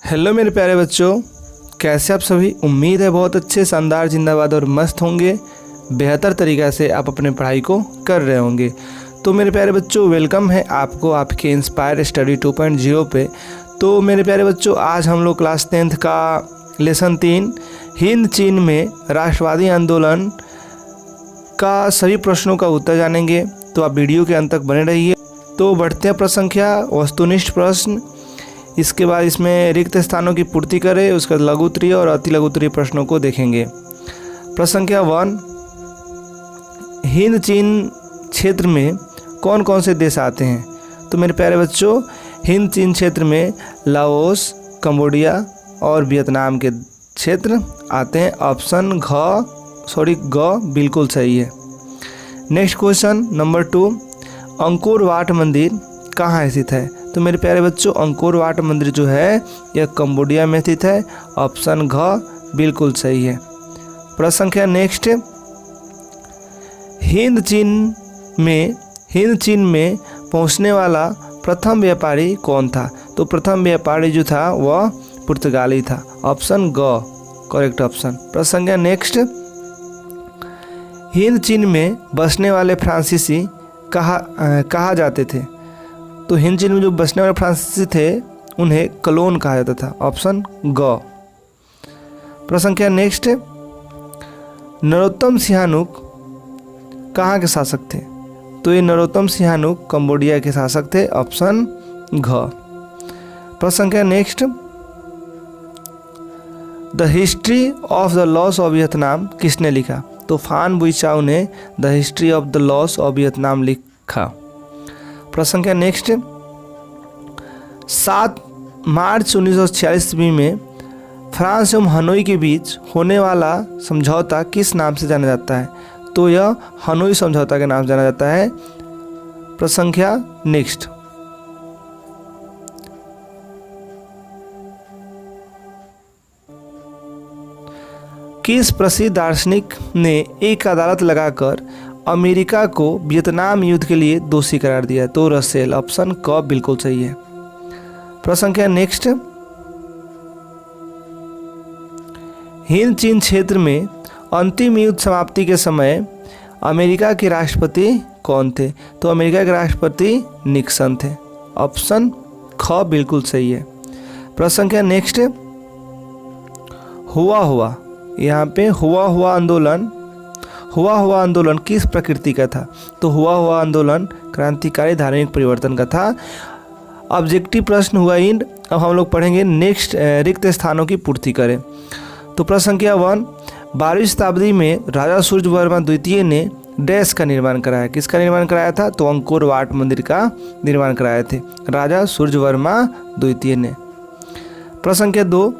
Hello मेरे प्यारे बच्चों, कैसे आप सभी। उम्मीद है बहुत अच्छे, शानदार, जिंदाबाद और मस्त होंगे। बेहतर तरीक़ा से आप अपने पढ़ाई को कर रहे होंगे। तो मेरे प्यारे बच्चों, वेलकम है आपको आपके इंस्पायर स्टडी 2.0 पे। तो मेरे प्यारे बच्चों, आज हम लोग क्लास 10th का लेसन 3 हिंद चीन में राष्ट्रवादी आंदोलन का सभी प्रश्नों का उत्तर जानेंगे। तो आप वीडियो के अंत तक बने रहिए। तो बढ़ते हैं प्रश्न संख्या, वस्तुनिष्ठ प्रश्न। इसके बाद इसमें रिक्त स्थानों की पूर्ति करें, उसके बाद लघु उत्तरीय और अति लघु उत्तरीय प्रश्नों को देखेंगे। प्रश्न संख्या 1, हिंद चीन क्षेत्र में कौन कौन से देश आते हैं। तो मेरे प्यारे बच्चों, हिंद चीन क्षेत्र में लाओस, कंबोडिया और वियतनाम के क्षेत्र आते हैं। ऑप्शन ग बिल्कुल सही है। Next question number 2, Angkor Wat मंदिर कहाँ स्थित है। तो मेरे प्यारे बच्चों, अंकोर वाट मंदिर जो है यह कंबोडिया में स्थित है। ऑप्शन घ बिल्कुल सही है। प्रश्न संख्या नेक्स्ट, हिंद चीन में पहुंचने वाला प्रथम व्यापारी कौन था। तो प्रथम व्यापारी जो था वह पुर्तगाली था। ऑप्शन ग करेक्ट ऑप्शन। प्रश्न संख्या नेक्स्ट, हिंद चीन में बसने वाले फ्रांसीसी कहा जाते थे। तो हिंद चीन में जो बसने वाले फ्रांसीसी थे उन्हें कलोन कहा जाता था। ऑप्शन ग। प्रश्न संख्या नेक्स्ट, नरोत्तम सिहानुक कहाँ के शासक थे। तो ये नरोत्तम सिहानुक कंबोडिया के शासक थे। ऑप्शन घ। प्रश्न संख्या next, the history of the loss of Vietnam किसने लिखा। तो फान बुइचाओ ने the history of the loss of Vietnam लिखा। प्रश्न संख्या नेक्स्ट, 7 मार्च 1946 ईस्वी में फ्रांस एवं हनोई के बीच होने वाला समझौता किस नाम से जाना जाता है। तो यह हनोई समझौता के नाम से जाना जाता है। प्रश्न संख्या नेक्स्ट, किस प्रसिद्ध दार्शनिक ने एक अदालत लगाकर अमेरिका को वियतनाम युद्ध के लिए दोषी करार दिया। तो रसेल। ऑप्शन क बिल्कुल सही है। प्रश्न संख्या नेक्स्ट, हिंद चीन क्षेत्र में अंतिम युद्ध समाप्ति के समय अमेरिका के राष्ट्रपति कौन थे। तो अमेरिका के राष्ट्रपति निक्सन थे। ऑप्शन ख बिल्कुल सही है। प्रश्न संख्या नेक्स्ट, यहाँ पे हुआ आंदोलन किस प्रकृति का था। तो हुआ आंदोलन क्रांतिकारी धार्मिक परिवर्तन का था। ऑब्जेक्टिव प्रश्न हुआ इंड। अब हम लोग पढ़ेंगे नेक्स्ट, रिक्त स्थानों की पूर्ति करें। तो प्रश्न संख्या 1, 12वीं शताब्दी में राजा सूर्यवर्मा द्वितीय ने डैश का निर्माण कराया। किसका निर्माण कराया था। तो अंकोर वाट मंदिर का निर्माण कराए थे राजा सूर्यवर्मा द्वितीय ने। प्रश्न संख्या 2,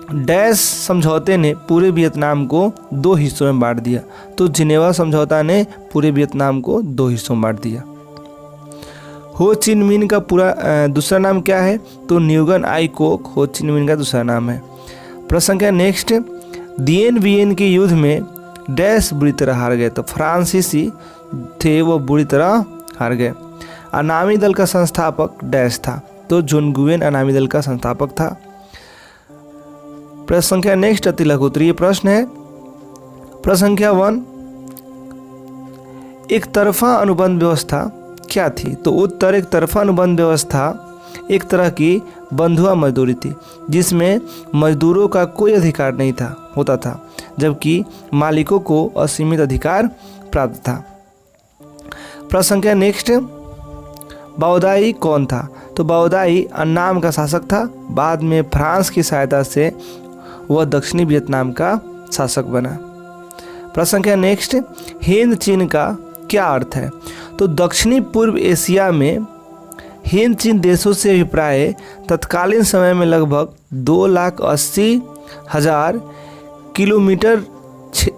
डैश समझौते ने पूरे वियतनाम को 2 हिस्सों में बांट दिया। तो जिनेवा समझौता ने पूरे वियतनाम को 2 हिस्सों में बांट दिया। हो चिन मिन का पूरा दूसरा नाम क्या है। तो न्यूगन आई कोक हो चिन मिन का दूसरा नाम है। प्रश्न संख्या नेक्स्ट, दिएन वियन के युद्ध में डैश बुरी तरह हार गए। तो फ्रांसीसी थे वो बुरी तरह हार गए। अनामी दल का संस्थापक डैश था। तो जुनगुएन अनामी दल का संस्थापक था। प्रश्न संख्या नेक्स्ट, अति लघु उत्तरीय प्रश्न है। प्रश्न संख्या 1, एक तरफा अनुबंध व्यवस्था क्या थी। तो उत्तर, एक तरफा अनुबंध व्यवस्था एक तरह की बंधुआ मजदूरी थी जिसमें मजदूरों का कोई अधिकार नहीं होता था, जबकि मालिकों को असीमित अधिकार प्राप्त था। प्रश्न संख्या नेक्स्ट, बाओदाई कौन था। तो बाओदाई अन्नाम का शासक था। बाद में फ्रांस की सहायता से वह दक्षिणी वियतनाम का शासक बना। प्रश्न संख्या नेक्स्ट, हिंद चीन का क्या अर्थ है। तो दक्षिणी पूर्व एशिया में हिंद चीन देशों से अभिप्राय तत्कालीन समय में लगभग 2,80,000 किलोमीटर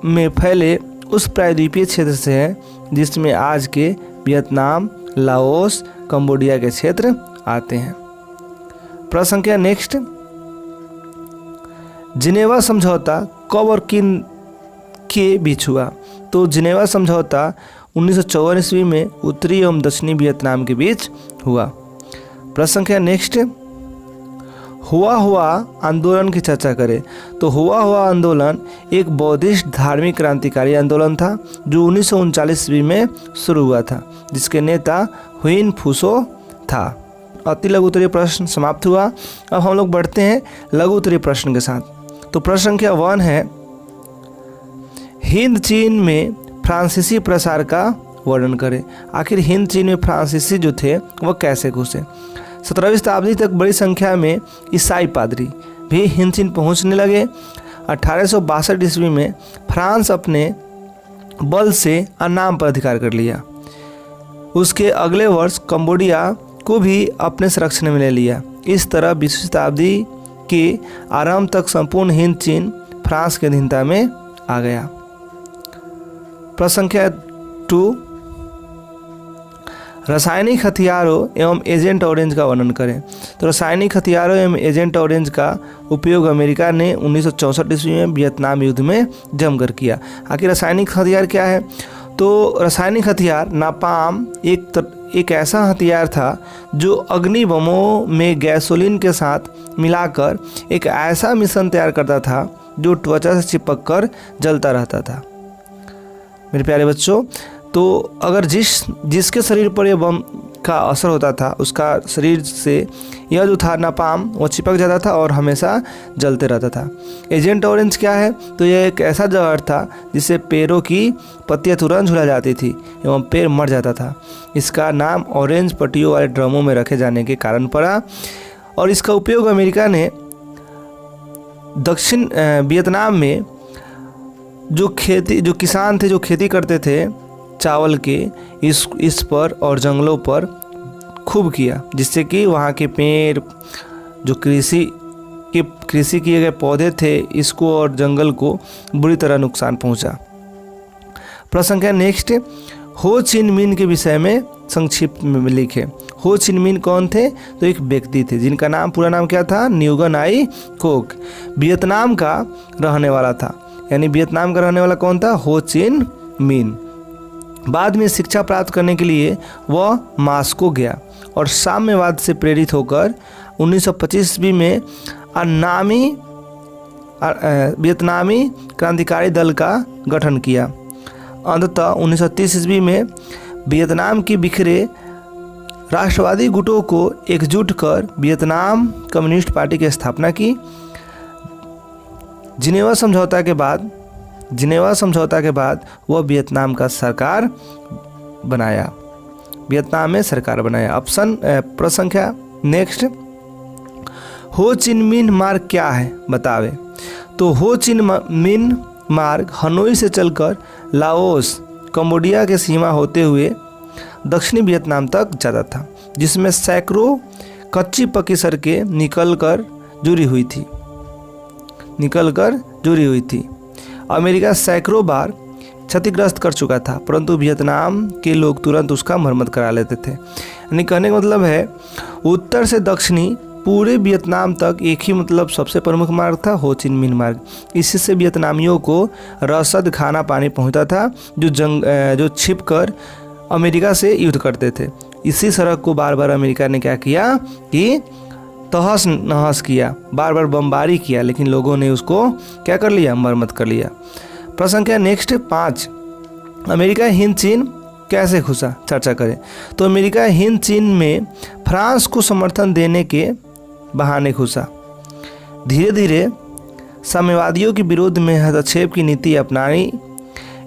में फैले उस प्रायद्वीपीय क्षेत्र से है जिसमें आज के वियतनाम, लाओस, कंबोडिया के क्षेत्र आते हैं। प्रश्न संख्या नेक्स्ट, जिनेवा समझौता कब और किन के बीच हुआ। तो जिनेवा समझौता 1954 ईस्वी में उत्तरी एवं दक्षिणी वियतनाम के बीच हुआ। प्रश्न संख्या नेक्स्ट, हुआ आंदोलन की चर्चा करें तो हुआ आंदोलन एक बौद्धिस्ट धार्मिक क्रांतिकारी आंदोलन था जो 1939 ईस्वी में शुरू हुआ था, जिसके नेता हुइन फूसो था। अति लघु उत्तरीय प्रश्न समाप्त हुआ। अब हम लोग बढ़ते हैं लघु उत्तरीय प्रश्न के साथ। तो प्रश्न संख्या 1 है, हिंद चीन में फ्रांसीसी प्रसार का वर्णन करें। आखिर हिंद चीन में फ्रांसीसी जो थे वह कैसे घुसे। 17वीं शताब्दी तक बड़ी संख्या में ईसाई पादरी भी हिंद चीन पहुंचने लगे। 1862 ईस्वी में फ्रांस अपने बल से अन्नाम पर अधिकार कर लिया। उसके अगले वर्ष कंबोडिया को भी अपने संरक्षण में ले लिया। इस तरह 20वीं शताब्दी के आरंभ तक संपूर्ण हिंद चीन फ्रांस की अधीनता में आ गया। प्रश्न संख्या 2, रासायनिक हथियारों एवं एजेंट ऑरेंज का वर्णन करें। तो रासायनिक हथियारों एवं एजेंट ऑरेंज का उपयोग अमेरिका ने 1964 ईस्वी में वियतनाम युद्ध में जमकर किया। आखिर रासायनिक हथियार क्या है। तो रासायनिक हथियार नापाम एक ऐसा हथियार था जो अग्नि बमों में गैसोलीन के साथ मिलाकर एक ऐसा मिश्रण तैयार करता था जो त्वचा से चिपककर जलता रहता था। मेरे प्यारे बच्चों, तो अगर जिसके शरीर पर यह बम का असर होता था उसका शरीर से यह जो था नापाम वो चिपक जाता था और हमेशा जलते रहता था। एजेंट ऑरेंज क्या है। तो यह एक ऐसा जहर था जिससे पैरों की पत्तियां तुरंत झुला जाती थी एवं पैर मर जाता था। इसका नाम ऑरेंज पट्टियों वाले ड्रमों में रखे जाने के कारण पड़ा और इसका उपयोग अमेरिका ने दक्षिण वियतनाम में जो किसान थे जो खेती करते थे चावल के इस पर और जंगलों पर खूब किया, जिससे कि वहाँ के पेड़ जो कृषि किए गए पौधे थे इसको और जंगल को बुरी तरह नुकसान पहुँचा। प्रश्न संख्या नेक्स्ट, हो चिन मिन के विषय में संक्षिप्त में लिखे। हो चिन मिन कौन थे। तो एक व्यक्ति थे जिनका पूरा नाम क्या था, न्यूगन आई कोक। वियतनाम का रहने वाला था, यानी वियतनाम का रहने वाला कौन था, हो चिन मिन। बाद में शिक्षा प्राप्त करने के लिए वह मास्को गया और साम्यवाद से प्रेरित होकर 1925 ईस्वी में वियतनामी क्रांतिकारी दल का गठन किया। अंततः 1930 ईस्वी में वियतनाम की बिखरे राष्ट्रवादी गुटों को एकजुट कर वियतनाम कम्युनिस्ट पार्टी की स्थापना की। जिनेवा समझौता के बाद वह वियतनाम में सरकार बनाया। प्रश्न संख्या नेक्स्ट, हो चिन मिन मार्ग क्या है बतावे। तो हो चिन मिन मार्ग हनोई से चलकर लाओस कंबोडिया के सीमा होते हुए दक्षिणी वियतनाम तक जाता था, जिसमें सैकड़ों कच्ची पक्की सड़कें निकलकर जुड़ी हुई थी। अमेरिका सैकड़ों बार क्षतिग्रस्त कर चुका था, परंतु वियतनाम के लोग तुरंत उसका मरम्मत करा लेते थे। यानी कहने का मतलब है उत्तर से दक्षिणी पूरे वियतनाम तक एक ही सबसे प्रमुख मार्ग था, हो चिन मिन मार्ग। इसी से वियतनामियों को रसद, खाना, पानी पहुंचता था जो छिपकर अमेरिका से युद्ध करते थे। इसी सड़क को बार बार अमेरिका ने क्या किया कि तहस नहस किया, बार बार बमबारी किया, लेकिन लोगों ने उसको क्या कर लिया, मरम्मत कर लिया। प्रश्न क्या नेक्स्ट 5, अमेरिका हिंद चीन कैसे घुसा, चर्चा करें। तो अमेरिका हिंद चीन में फ्रांस को समर्थन देने के बहाने घुसा। धीरे धीरे साम्यवादियों के विरोध में हस्तक्षेप की नीति अपनाई।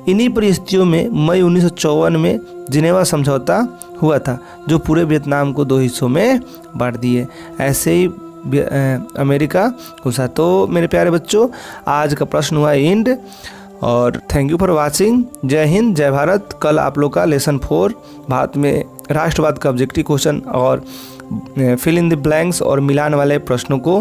इन्हीं परिस्थितियों में मई 1954 में जिनेवा समझौता हुआ था, जो पूरे वियतनाम को 2 हिस्सों में बांट दिए। ऐसे ही अमेरिका घुसा। तो मेरे प्यारे बच्चों, आज का प्रश्न हुआ एंड, और थैंक यू फॉर वाचिंग। जय हिंद, जय भारत। कल आप लोग का लेसन 4 भारत में राष्ट्रवाद का ऑब्जेक्टिव क्वेश्चन और फिल इन द ब्लैंक्स और मिलान वाले प्रश्नों को